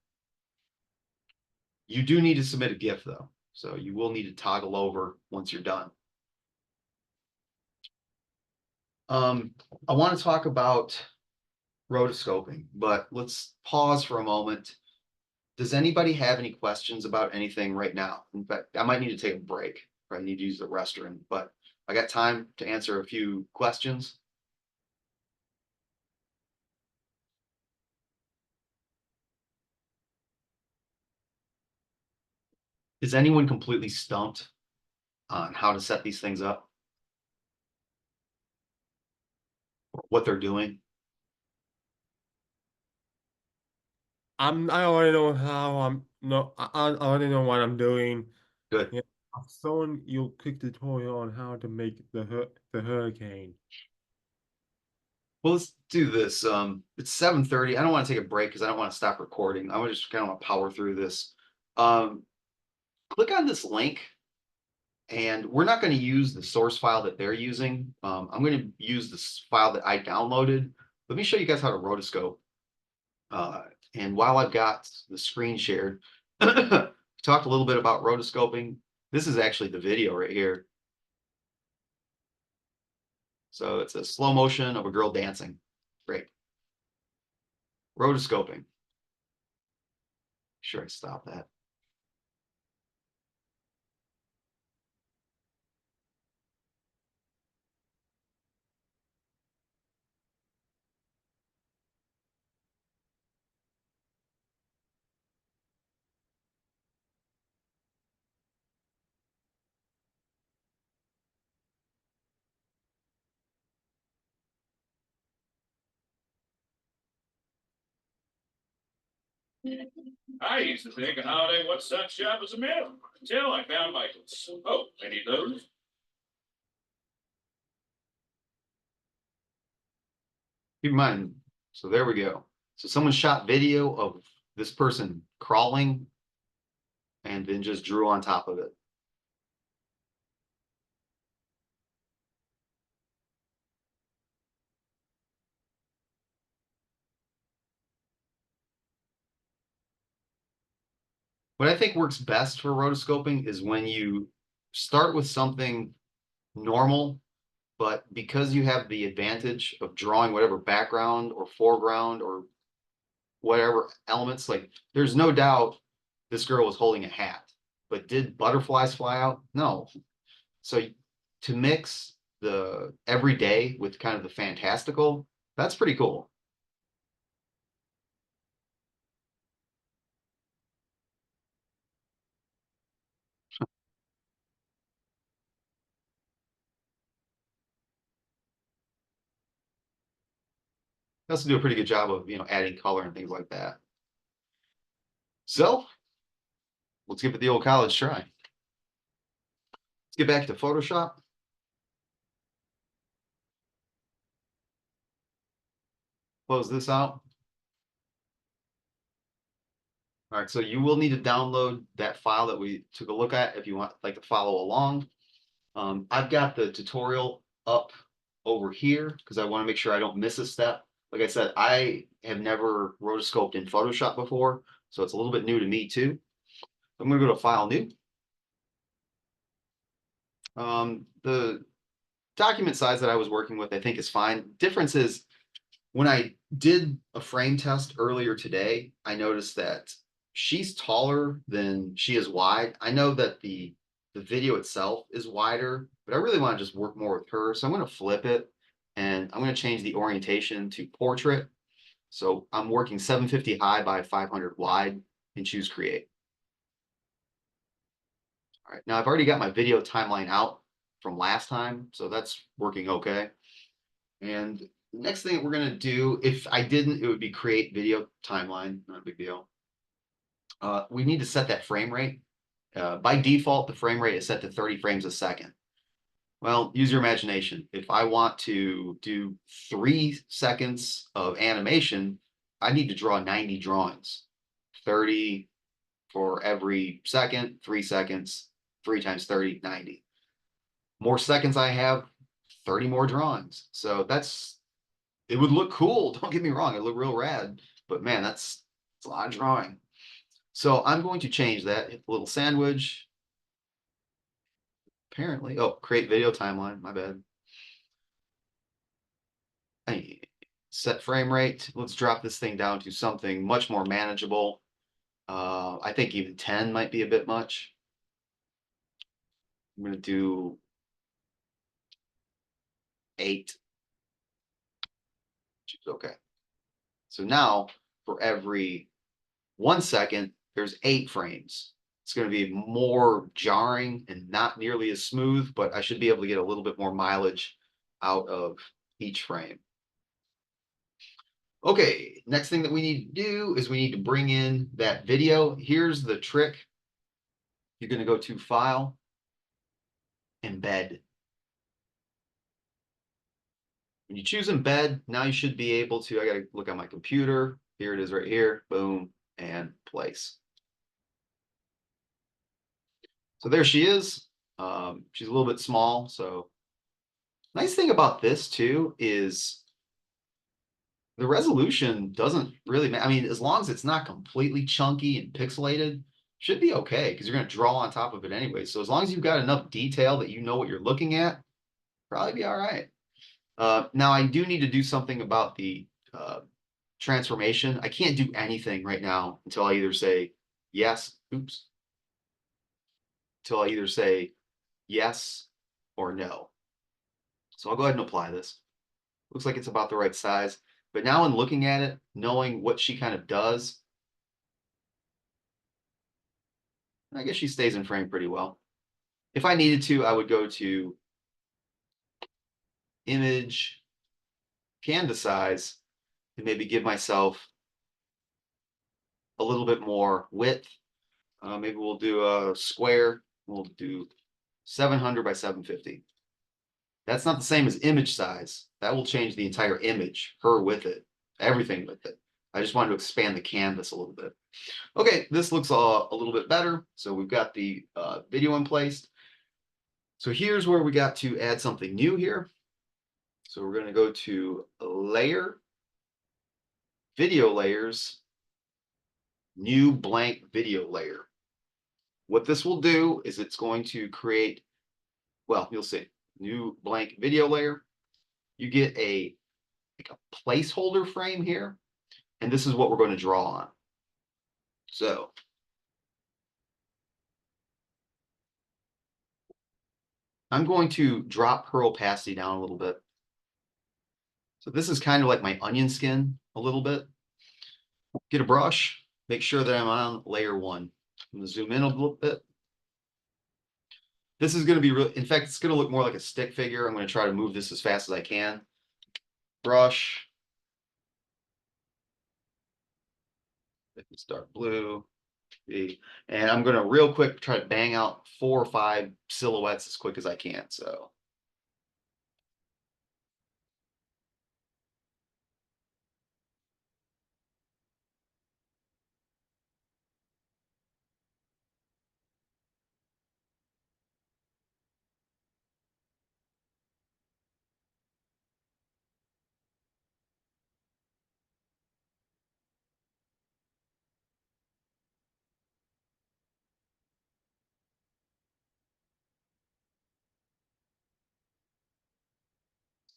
You do need to submit a GIF though, so you will need to toggle over once you're done. I want to talk about rotoscoping, but let's pause for a moment. Does anybody have any questions about anything right now? In fact, I might need to take a break. I need to use the restroom, but I got time to answer a few questions. Is anyone completely stumped on how to set these things up? Or what they're doing? I already know how I'm no I already know what I'm doing. Good. Yeah, I've shown you a quick tutorial on how to make the hurricane. Well, let's do this. It's 7:30. I don't want to take a break because I don't want to stop recording. I want to just kind of want to power through this. Um, Click on this link, and we're not going to use the source file that they're using. I'm going to use this file that I downloaded. Let me show you guys how to rotoscope. Uh, and while I've got the screen shared, talked a little bit about rotoscoping. This is actually the video right here. So it's a slow motion of a girl dancing. Great. Rotoscoping. Sure, I stop that. I used to think a holiday What's That shop was a myth until I found Michael's. Oh, any of those? Keep in mind. So there we go. So someone shot video of this person crawling and then just drew on top of it. What I think works best for rotoscoping is when you start with something normal, but because you have the advantage of drawing whatever background or foreground or whatever elements, like there's no doubt this girl was holding a hat, but did butterflies fly out? No. So to mix the everyday with kind of the fantastical, that's pretty cool. They also do a pretty good job of, adding color and things like that. So let's give it the old college try. Let's get back to Photoshop. Close this out. All right, so you will need to download that file that we took a look at if you want like to follow along. I've got the tutorial up over here because I want to make sure I don't miss a step. Like I said, I have never rotoscoped in Photoshop before, so it's a little bit new to me too. I'm going to go to File, New. The document size that I was working with, I think is fine. Difference is when I did a frame test earlier today, I noticed that she's taller than she is wide. I know that the video itself is wider, but I really want to just work more with her. So I'm going to flip it and I'm going to change the orientation to portrait. So I'm working 750 high by 500 wide and choose create. All right, now I've already got my video timeline out from last time, so that's working okay. And next thing we're going to do, if I didn't, it would be create video timeline, not a big deal. We need to set that frame rate. By default, the frame rate is set to 30 frames a second. Well, use your imagination. If I want to do 3 seconds of animation, I need to draw 90 drawings. 30, for every second, 3 seconds, 3 times 30, 90. More seconds I have, 30 more drawings. So it would look cool. Don't get me wrong, it look real rad, but man, that's a lot of drawing. So I'm going to change that. Hit the little sandwich. Apparently, oh, create video timeline. My bad. Hey, set frame rate. Let's drop this thing down to something much more manageable. I think even 10 might be a bit much. I'm gonna do 8. Okay. So now for every 1 second, there's 8 frames. It's going to be more jarring and not nearly as smooth, but I should be able to get a little bit more mileage out of each frame. Okay, next thing that we need to do is we need to bring in that video. Here's the trick. You're going to go to File, Embed. When you choose Embed, now you should be able to, I got to look on my computer. Here it is right here. Boom, and place. So there she is. She's a little bit small. So nice thing about this too is the resolution doesn't really matter. I mean, as long as it's not completely chunky and pixelated, should be okay because you're going to draw on top of it anyway. So as long as you've got enough detail that you know what you're looking at, probably be all right. Now I do need to do something about the transformation. I can't do anything right now until I either say yes, oops, until I either say yes or no. So I'll go ahead and apply this. Looks like it's about the right size. But now in looking at it, knowing what she kind of does, I guess she stays in frame pretty well. If I needed to, I would go to image, canvas size, and maybe give myself a little bit more width. Maybe we'll do a square. We'll do 700 by 750. That's not the same as image size. That will change the entire image, her with it, everything with it. I just wanted to expand the canvas a little bit. Okay, this looks a little bit better. So we've got the video in place. So here's where we got to add something new here. So we're going to go to Layer, Video Layers, New Blank Video Layer. What this will do is it's going to create, well, you'll see, new blank video layer. You get like a placeholder frame here, and this is what we're going to draw on. So I'm going to drop her opacity down a little bit. So this is kind of like my onion skin a little bit. Get a brush, make sure that I'm on layer 1. I'm going to zoom in a little bit. This is going to be real. In fact, it's going to look more like a stick figure. I'm going to try to move this as fast as I can. Brush. It's dark blue. And I'm going to real quick try to bang out 4 or 5 silhouettes as quick as I can. So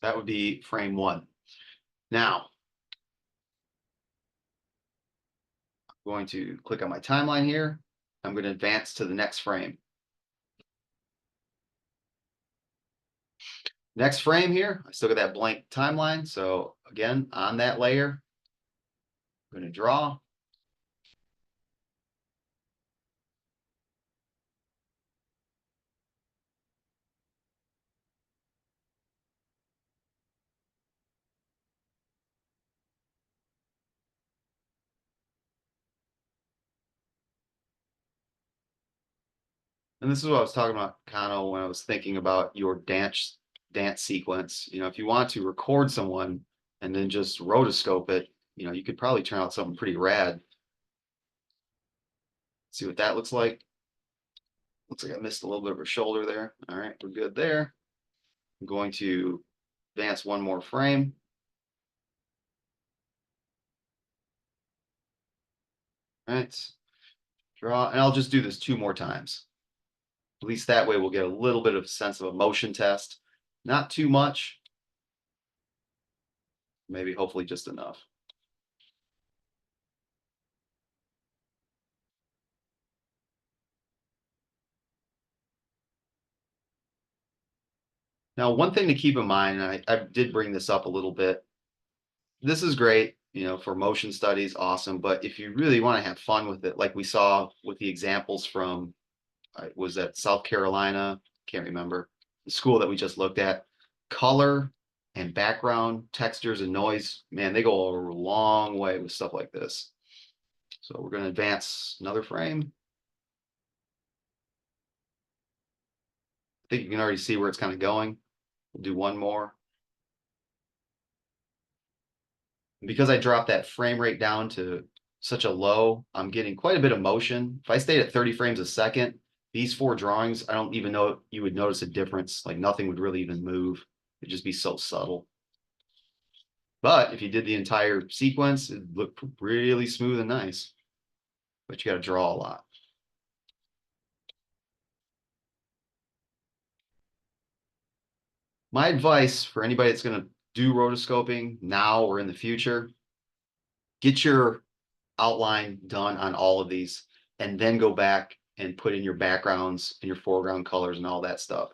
that would be frame 1. Now, I'm going to click on my timeline here. I'm going to advance to the next frame. Next frame here, I still got that blank timeline. So again, on that layer, I'm going to draw. And this is what I was talking about kind of when I was thinking about your dance sequence. You know, if you want to record someone and then just rotoscope it, you know, you could probably turn out something pretty rad. See what that looks like. Looks like I missed a little bit of her shoulder there. All right, we're good there. I'm going to advance one more frame. All right, draw, and I'll just do this 2 more times. At least that way we'll get a little bit of a sense of a motion test. Not too much. Maybe hopefully just enough. Now, one thing to keep in mind, and I did bring this up a little bit. This is great, for motion studies, awesome. But if you really want to have fun with it, like we saw with the examples from, was that South Carolina? Can't remember the school that we just looked at. Color and background textures and noise, man, they go a long way with stuff like this. So we're going to advance another frame. I think you can already see where it's kind of going. We'll do one more. Because I dropped that frame rate down to such a low, I'm getting quite a bit of motion. If I stayed at 30 frames a second, these 4 drawings, I don't even know you would notice a difference. Like nothing would really even move. It'd just be so subtle. But if you did the entire sequence, it'd look really smooth and nice. But you got to draw a lot. My advice for anybody that's going to do rotoscoping now or in the future, get your outline done on all of these and then go back and put in your backgrounds and your foreground colors and all that stuff,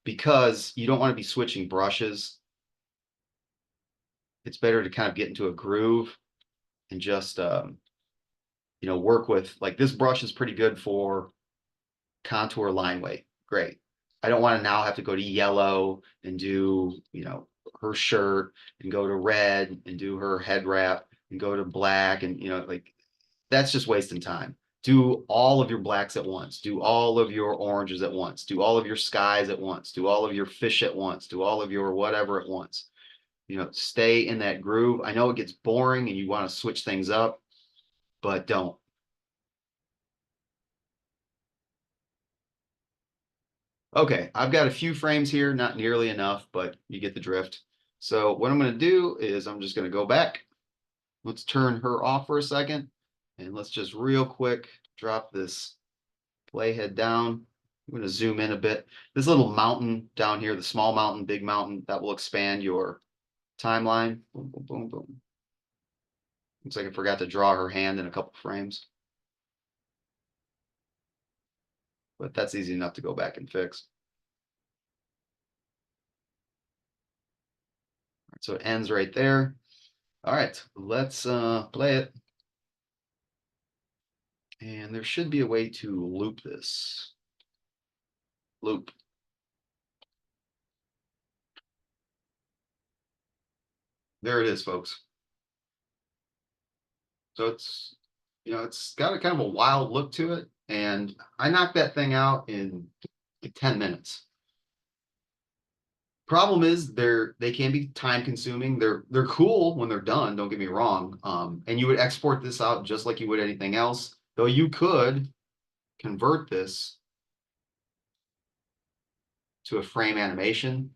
because you don't want to be switching brushes. It's better to kind of get into a groove and just work with, like, this brush is pretty good for contour line weight. Great. I don't want to now have to go to yellow and do her shirt, and go to red and do her head wrap, and go to black, and like, that's just wasting time. Do all of your blacks at once. Do all of your oranges at once. Do all of your skies at once. Do all of your fish at once. Do all of your whatever at once. Stay in that groove. I know it gets boring and you want to switch things up, but don't. Okay, I've got a few frames here, not nearly enough, but you get the drift. So what I'm going to do is I'm just going to go back. Let's turn her off for a second. And let's just real quick drop this playhead down. I'm going to zoom in a bit. This little mountain down here, the small mountain, big mountain, that will expand your timeline. Boom, boom, boom, boom. Looks like I forgot to draw her hand in a couple frames. But that's easy enough to go back and fix. So it ends right there. All right, let's play it. And there should be a way to loop this. Loop. There it is, folks. So it's got a kind of a wild look to it. And I knocked that thing out in like 10 minutes. Problem is they can be time consuming. They're cool when they're done, don't get me wrong. And you would export this out just like you would anything else, though you could convert this to a frame animation.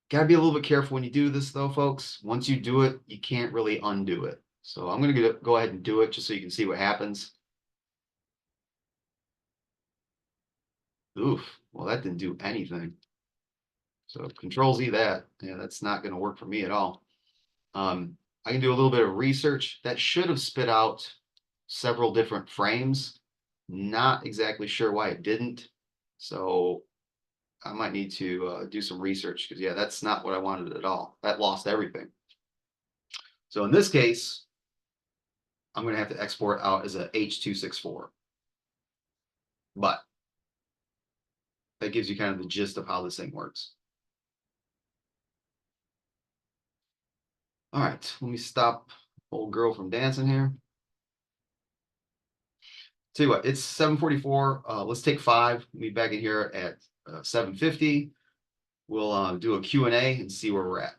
Got to be a little bit careful when you do this though, folks. Once you do it, you can't really undo it. So I'm going to go ahead and do it just so you can see what happens. Oof, well, that didn't do anything. So Control Z that. Yeah, that's not going to work for me at all. I can do a little bit of research. That should have spit out several different frames. Not exactly sure why it didn't. So I might need to do some research, because yeah, that's not what I wanted at all. That lost everything. So in this case, I'm going to have to export out as a H.264. But that gives you kind of the gist of how this thing works. All right, let me stop old girl from dancing here. Tell you what, it's 7:44. Let's take 5. Meet back in here at 7:50. We'll do a Q&A and see where we're at.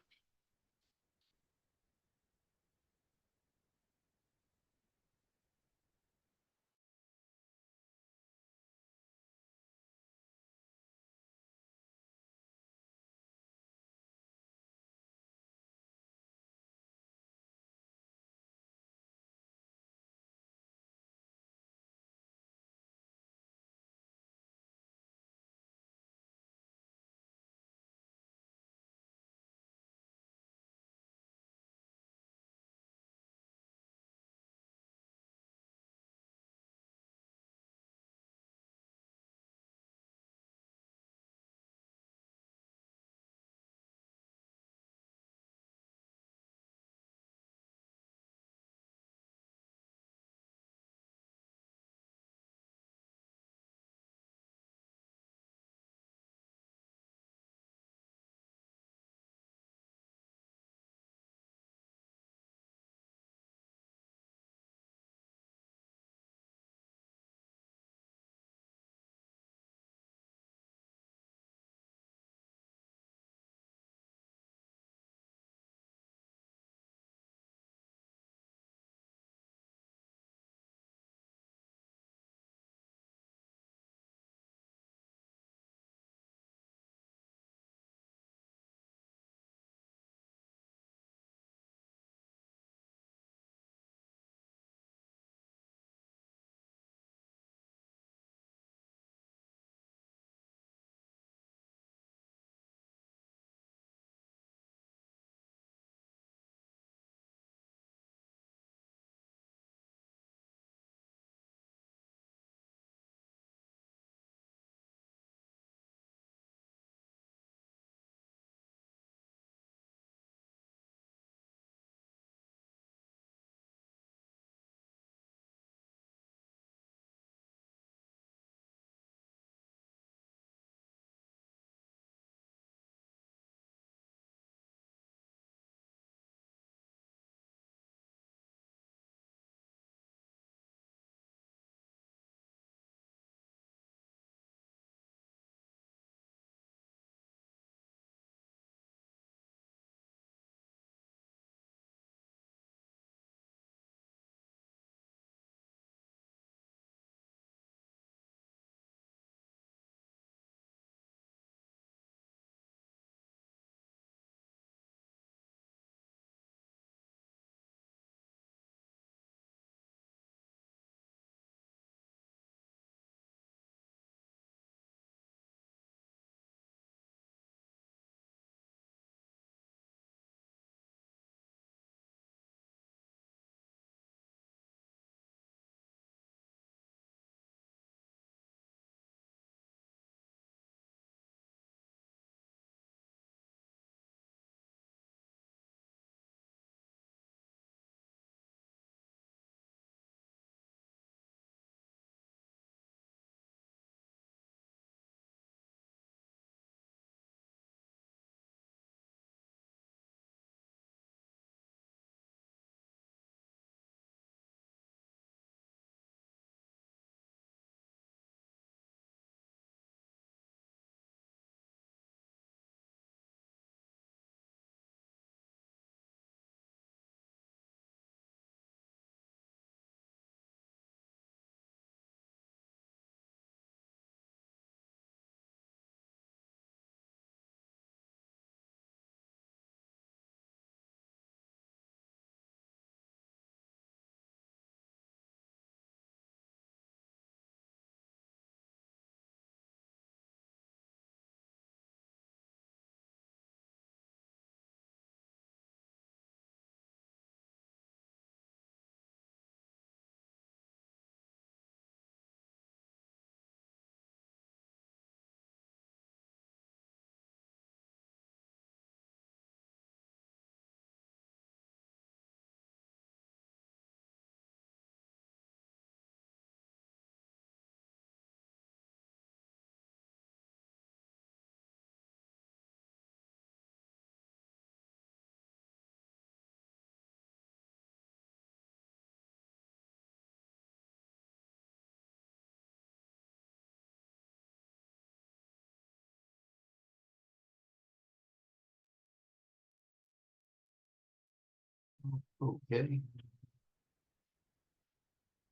Okay.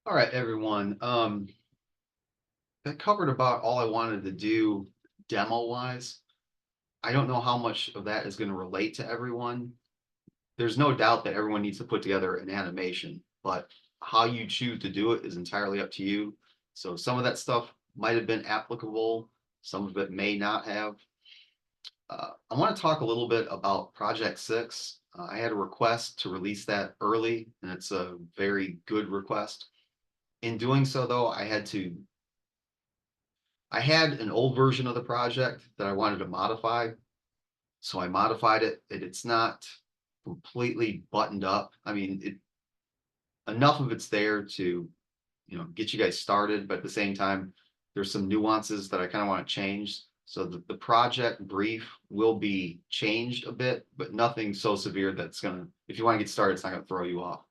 All right, everyone. That covered about all I wanted to do demo wise. I don't know how much of that is going to relate to everyone. There's no doubt that everyone needs to put together an animation, but how you choose to do it is entirely up to you. So some of that stuff might have been applicable, some of it may not have. I want to talk a little bit about Project 6. I had a request to release that early, and it's a very good request. In doing so, though, I had an old version of the project that I wanted to modify. So I modified it, and it's not completely buttoned up. I mean, enough of it's there to, get you guys started, but at the same time, there's some nuances that I kind of want to change. So the project brief will be changed a bit, but nothing so severe that's gonna, if you want to get started, it's not gonna throw you off.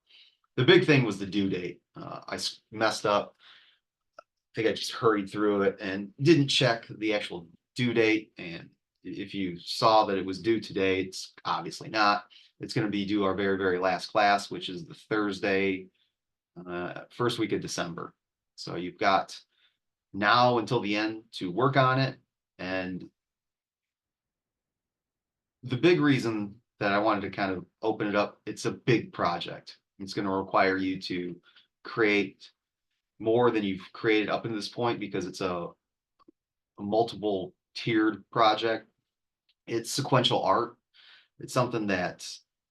The big thing was the due date. I messed up. I think I just hurried through it and didn't check the actual due date. And if you saw that it was due today, it's obviously not. It's going to be due our very, very last class, which is the Thursday, first week of December. So you've got now until the end to work on it. And the big reason that I wanted to kind of open it up, it's a big project. It's going to require you to create more than you've created up to this point because it's a multiple tiered project. It's sequential art. It's something that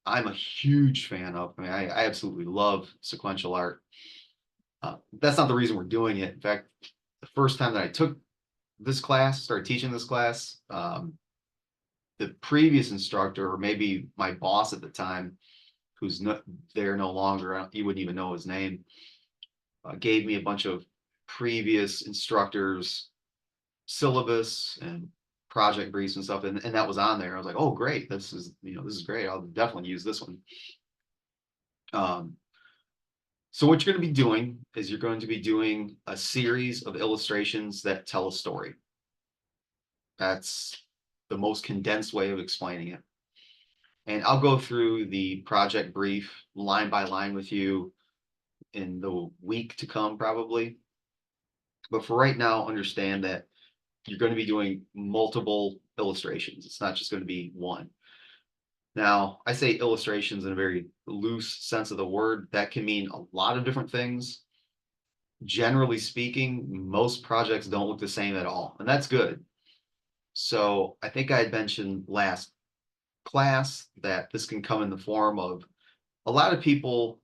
I'm a huge fan of. I mean, I absolutely love sequential art. That's not the reason we're doing it. In fact, the first time that I took this class, started teaching this class, the previous instructor, or maybe my boss at the time, who's not there no longer, you wouldn't even know his name, gave me a bunch of previous instructors' syllabus and project briefs and stuff, and that was on there. I was like, oh great, this is great. I'll definitely use this one. So what you're going to be doing is you're going to be doing a series of illustrations that tell a story. That's the most condensed way of explaining it. And I'll go through the project brief line by line with you in the week to come, probably. But for right now, understand that you're going to be doing multiple illustrations. It's not just going to be one. Now, I say illustrations in a very loose sense of the word. That can mean a lot of different things. Generally speaking, most projects don't look the same at all, and that's good. So I think I had mentioned last class that this can come in the form of a lot of people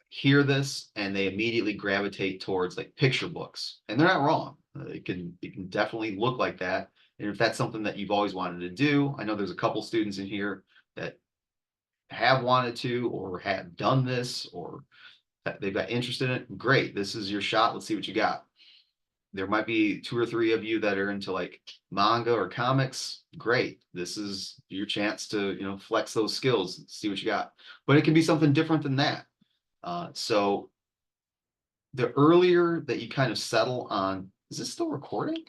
hear this and they immediately gravitate towards like picture books, and they're not wrong. It can definitely look like that. And if that's something that you've always wanted to do, I know there's a couple students in here that have wanted to or have done this or they've got interest in it. Great, this is your shot. Let's see what you got. There might be 2 or 3 of you that are into like manga or comics. Great, this is your chance to flex those skills, see what you got. But it can be something different than that. So the earlier that you kind of settle on, is this still recording?